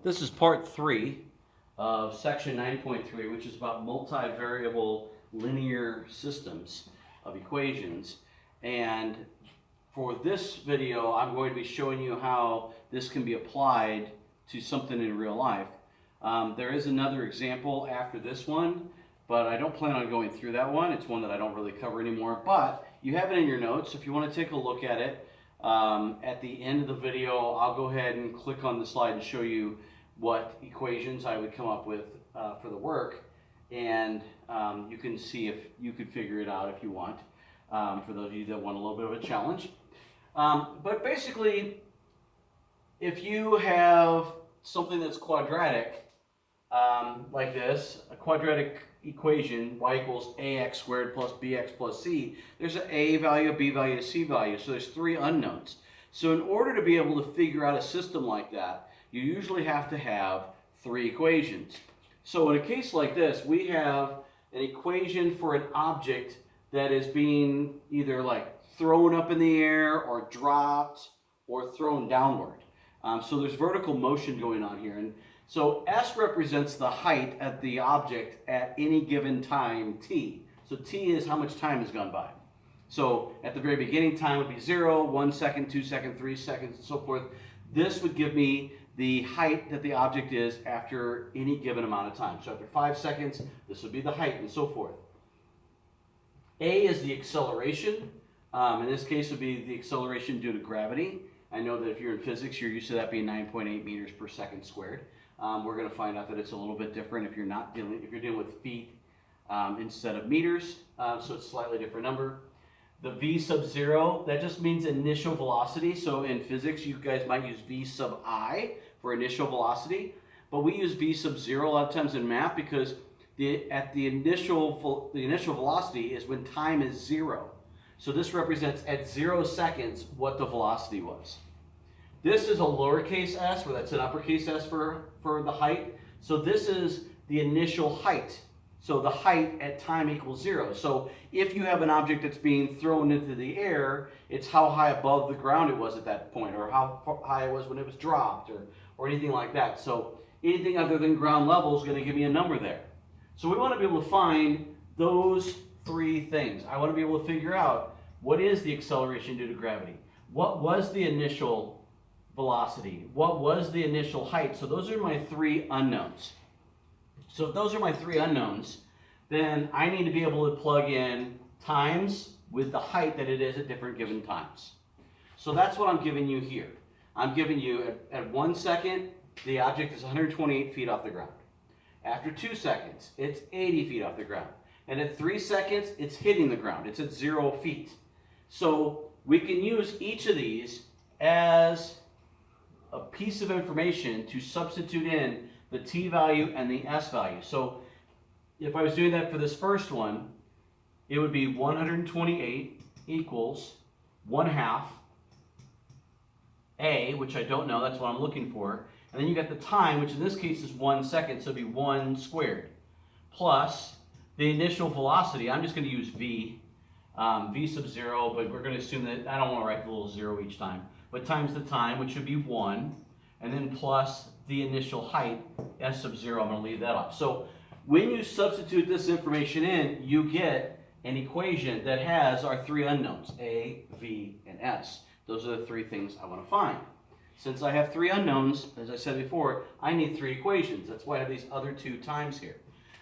This is part 3 of section 9.3, which is about multivariable linear systems of equations. And for this video, I'm going to be showing you how this can be applied to something in real life. There is another example after this one, but I don't plan on going through that one. It's one that I don't really cover anymore, but you have it in your notes if you want to take a look at it. At the end of the video, I'll go ahead and click on the slide and show you what equations I would come up with for the work, and you can see if you could figure it out if you want, for those of you that want a little bit of a challenge. But basically, if you have something that's quadratic, like this, a quadratic equation, y equals ax squared plus bx plus c, there's an a value, a b value, a c value, so there's 3 unknowns. So in order to be able to figure out a system like that, you usually have to have 3 equations. So in a case like this, we have an equation for an object that is being either like thrown up in the air or dropped or thrown downward. So there's vertical motion going on here. And so S represents the height of the object at any given time t. So t is how much time has gone by. So at the very beginning, time would be 0, 1 second, 2 seconds, 3 seconds, and so forth. This would give me the height that the object is after any given amount of time. So after 5 seconds, this would be the height, and so forth. A is the acceleration. In this case, it would be the acceleration due to gravity. I know that if you're in physics, you're used to that being 9.8 meters per second squared. We're going to find out that it's a little bit different if you're dealing with feet instead of meters. So it's a slightly different number. The v sub 0, that just means initial velocity. So in physics, you guys might use v sub I for initial velocity, but we use v sub 0 a lot of times in math because the initial velocity is when time is 0. So this represents at 0 seconds what the velocity was. This is a lowercase s, where that's an uppercase s for the height. So this is the initial height. So the height at time equals 0. So if you have an object that's being thrown into the air, it's how high above the ground it was at that point, or how high it was when it was dropped, or anything like that. So anything other than ground level is going to give me a number there. So we want to be able to find those 3 things. I want to be able to figure out what is the acceleration due to gravity, what was the initial velocity, what was the initial height. So those are my 3 unknowns. So if those are my 3 unknowns, then I need to be able to plug in times with the height that it is at different given times. So that's what I'm giving you here. I'm giving you at 1 second, the object is 128 feet off the ground. After 2 seconds, it's 80 feet off the ground. And at 3 seconds, it's hitting the ground. It's at 0 feet. So we can use each of these as a piece of information to substitute in the t value and the s value. So if I was doing that for this first one, it would be 128 equals 1/2 a, which I don't know, that's what I'm looking for. And then you got the time, which in this case is 1 second, so it'd be 1 squared, plus the initial velocity. I'm just going to use v sub 0, but we're going to assume that I don't want to write the little 0 each time, but times the time, which would be 1, and then plus the initial height, s sub 0, I'm going to leave that off. So when you substitute this information in, you get an equation that has our 3 unknowns, a, v, and s. Those are the 3 things I want to find. Since I have 3 unknowns, as I said before, I need 3 equations. That's why I have these other 2 times here.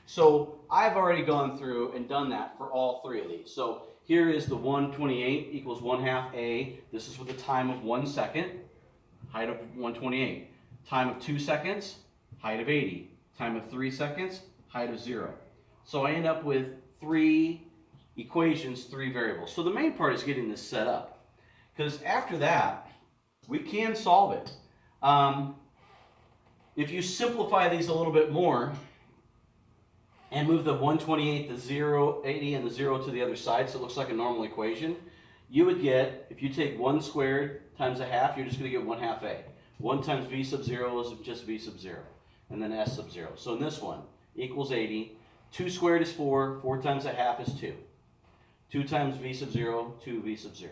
So I've already gone through and done that for all 3 of these. So here is the 128 equals 1/2 a. This is with a time of 1 second, height of 128. Time of 2 seconds, height of 80. Time of 3 seconds, height of 0. So I end up with 3 equations, 3 variables. So the main part is getting this set up, because after that, we can solve it. If you simplify these a little bit more and move the 128, the 0, 80, and the 0 to the other side, so it looks like a normal equation, you would get, if you take 1 squared times 1/2, you're just going to get 1/2 a. 1 times v sub 0 is just v sub 0, and then s sub 0. So in this one, equals 80. 2 squared is 4. 4 times 1/2 is 2. 2 times v sub 0, 2 v sub 0.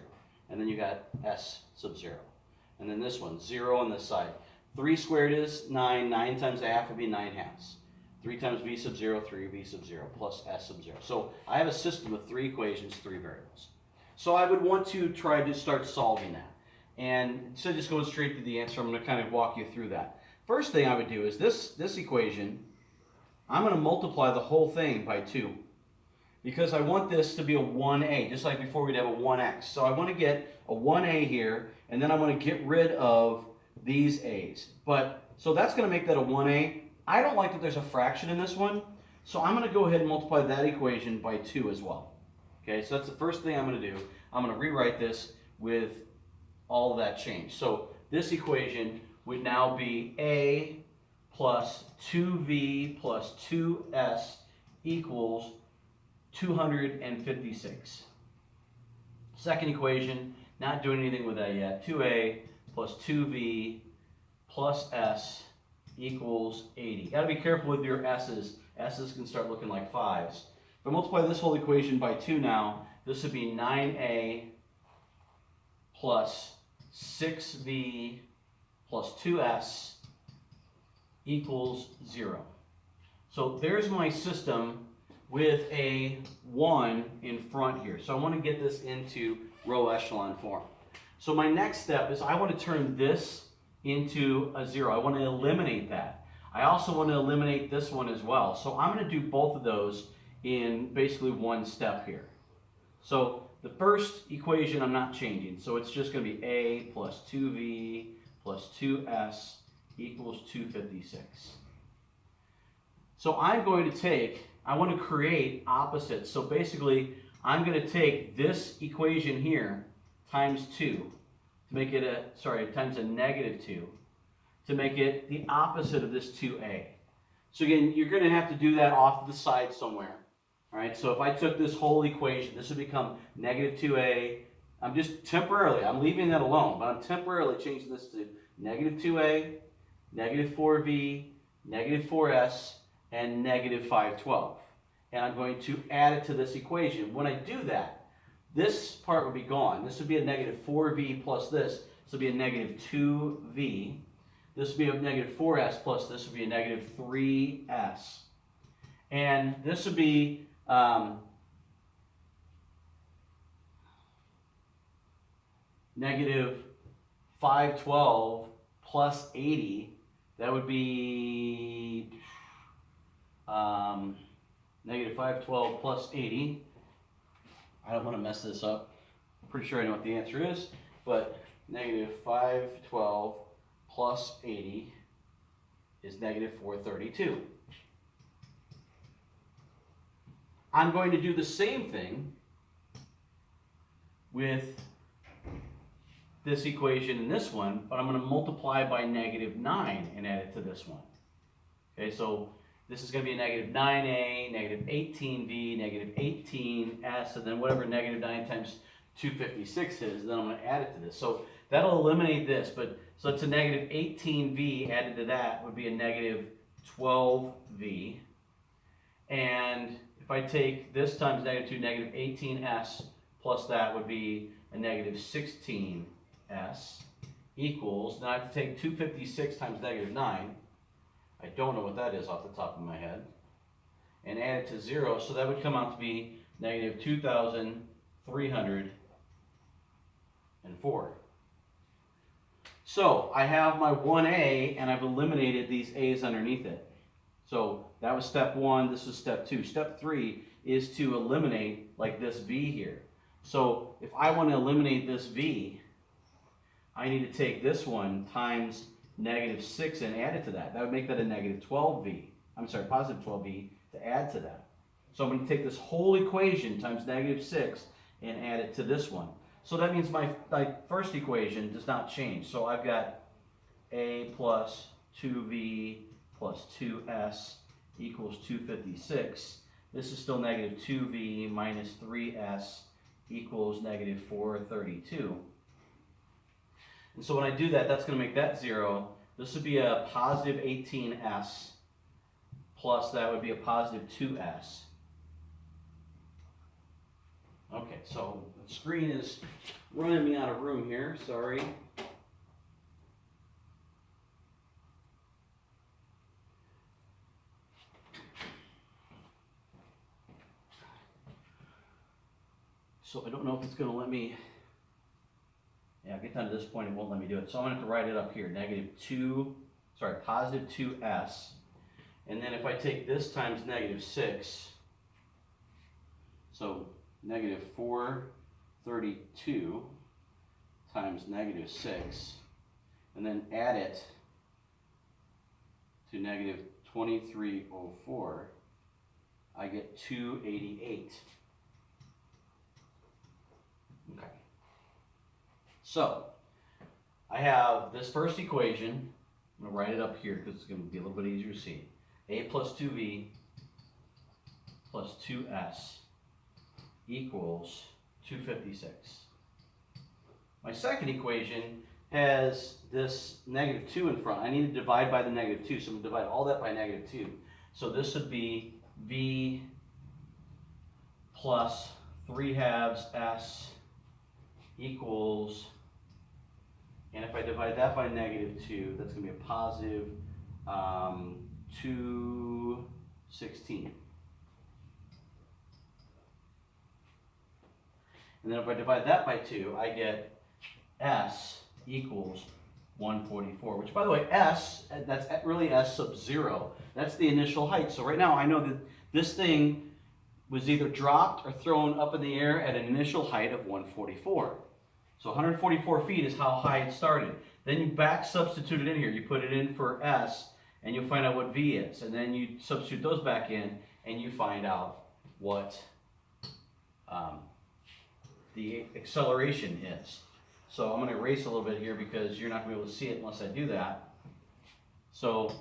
And then you got s sub 0. And then this one, 0 on this side. 3 squared is 9. 9 times a half would be 9 halves. 3 times v sub 0, 3v sub 0, plus s sub 0. So I have a system of 3 equations, 3 variables. So I would want to try to start solving that. And instead of just going straight to the answer, I'm going to kind of walk you through that. First thing I would do is this equation, I'm going to multiply the whole thing by 2. Because I want this to be a 1a, just like before we'd have a 1x. So I want to get a 1a here, and then I want to get rid of these a's. So that's going to make that a 1a. I don't like that there's a fraction in this one, so I'm going to go ahead and multiply that equation by 2 as well. Okay, so that's the first thing I'm going to do. I'm going to rewrite this with all of that change. So this equation would now be a plus 2v plus 2s equals 256. Second equation, not doing anything with that yet. 2a plus 2v plus s equals 80. Got to be careful with your s's. S's can start looking like 5s. If I multiply this whole equation by 2 now, this would be 9a plus 6v plus 2s equals 0. So there's my system with a 1 in front here. So I want to get this into row echelon form. So my next step is I want to turn this into a 0. I want to eliminate that. I also want to eliminate this one as well. So I'm going to do both of those in basically one step here. So the first equation I'm not changing. So it's just going to be a plus 2v plus 2s equals 256. So I'm going to I want to create opposites. So basically, I'm going to take this equation here times 2 to make it times a negative 2 to make it the opposite of this 2a. So again, you're going to have to do that off to the side somewhere. All right, so if I took this whole equation, this would become negative 2a. I'm just temporarily, I'm leaving that alone, but I'm temporarily changing this to negative 2a, negative 4v, negative 4s, and negative 512. And I'm going to add it to this equation. When I do that, this part would be gone. This would be a negative 4v plus this. This would be a negative 2v. This would be a negative 4s plus this would be a negative 3s. And this would be negative 512 plus 80. That would be negative 512 plus 80. I don't want to mess this up. I'm pretty sure I know what the answer is, but negative 512 plus 80 is negative 432. I'm going to do the same thing with this equation and this one, but I'm going to multiply by negative 9 and add it to this one. Okay, so this is going to be a negative 9a, negative 18b, negative 18s, and then whatever negative 9 times 256 is, then I'm going to add it to this. So that'll eliminate this, so it's a negative 18v added to that would be a negative 12v. And if I take this times negative 2, negative 18s plus that would be a negative 16s equals, now I have to take 256 times negative 9. I don't know what that is off the top of my head. And add it to 0, so that would come out to be negative 2,304. So I have my 1a, and I've eliminated these a's underneath it. So that was step 1, this was step 2. Step 3 is to eliminate like this v here. So if I want to eliminate this v, I need to take this one times negative 6 and add it to that. That would make that a negative 12v. I'm sorry, positive 12v to add to that. So I'm going to take this whole equation times negative 6 and add it to this one. So that means my first equation does not change. So I've got a plus 2v plus 2s equals 256. This is still negative 2v minus 3s equals negative 432. And so when I do that, that's going to make that 0. This would be a positive 18s plus that would be a positive 2s. Okay, so the screen is running me out of room here, sorry. So I don't know if it's going to let me, yeah, get down to this point, it won't let me do it. So I'm going to have to write it up here, positive 2s. And then if I take this times negative 6, so negative 432 times negative 6, and then add it to negative 2304, I get 288. Okay. So, I have this first equation. I'm going to write it up here because it's going to be a little bit easier to see. A plus 2v plus 2s equals 256. My second equation has this negative 2 in front. I need to divide by the negative 2, so I'm going to divide all that by negative 2. So this would be v plus 3/2 s equals, and if I divide that by negative 2, that's going to be a positive 216. And then if I divide that by 2, I get s equals 144, which, by the way, s, that's really s sub 0. That's the initial height. So right now I know that this thing was either dropped or thrown up in the air at an initial height of 144. So 144 feet is how high it started. Then you back substitute it in here. You put it in for s, and you'll find out what v is. And then you substitute those back in, and you find out what the acceleration is. So I'm going to erase a little bit here because you're not going to be able to see it unless I do that. So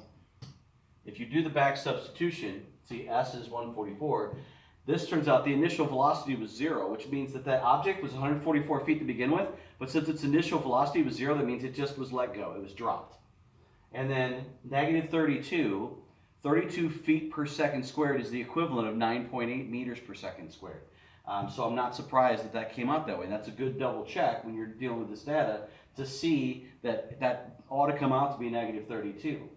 if you do the back substitution, see s is 144. This turns out the initial velocity was 0, which means that that object was 144 feet to begin with, but since its initial velocity was 0, that means it just was let go. It was dropped. And then negative 32 feet per second squared is the equivalent of 9.8 meters per second squared. So I'm not surprised that that came out that way. And that's a good double check when you're dealing with this data to see that that ought to come out to be negative 32.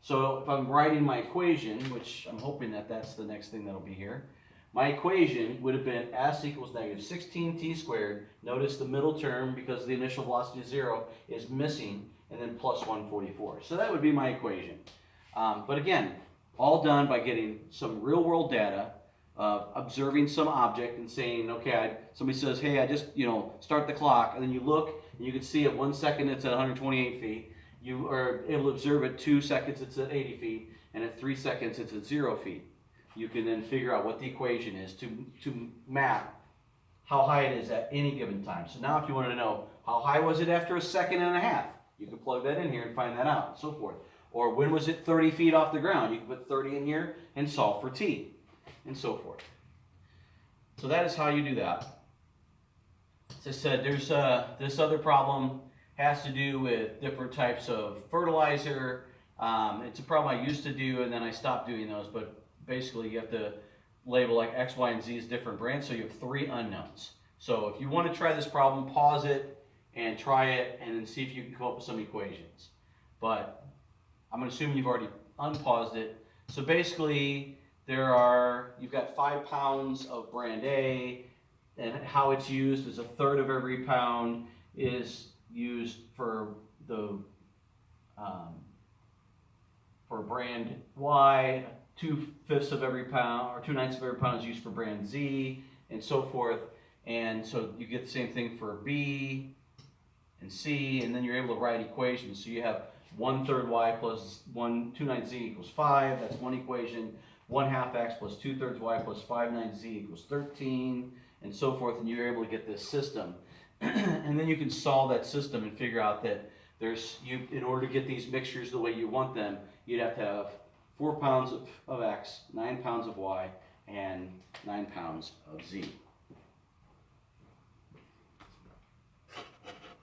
So if I'm writing my equation, which I'm hoping that that's the next thing that'll be here, my equation would have been s equals negative 16t squared. Notice the middle term, because the initial velocity is 0, is missing, and then plus 144. So that would be my equation. But again, all done by getting some real-world data, observing some object and saying, okay, somebody says, hey, I just, start the clock, and then you look, and you can see at 1 second it's at 128 feet. You are able to observe at 2 seconds it's at 80 feet, and at 3 seconds it's at 0 feet. You can then figure out what the equation is to map how high it is at any given time. So now if you want to know how high was it after a second and a half, you can plug that in here and find that out, and so forth. Or when was it 30 feet off the ground? You can put 30 in here and solve for t, and so forth. So that is how you do that. As I said, there's this other problem has to do with different types of fertilizer. It's a problem I used to do, and then I stopped doing those, but basically you have to label like X, Y, and Z as different brands, so you have 3 unknowns. So if you want to try this problem, pause it and try it, and then see if you can come up with some equations. But I'm assuming you've already unpaused it. So basically, you've got 5 pounds of brand A, and how it's used is 1/3 of every pound is used for the for brand Y. 2/5 of every pound, or 2/9 of every pound is used for brand Z, and so forth. And so you get the same thing for B and C, and then you're able to write equations. So you have 1/3 Y plus 2/9 Z equals 5. That's one equation. 1/2 X plus 2/3 Y plus 5/9 Z equals 13, and so forth. And you're able to get this system. And then you can solve that system and figure out that in order to get these mixtures the way you want them, you'd have to have 4 pounds of X, 9 pounds of Y, and 9 pounds of Z.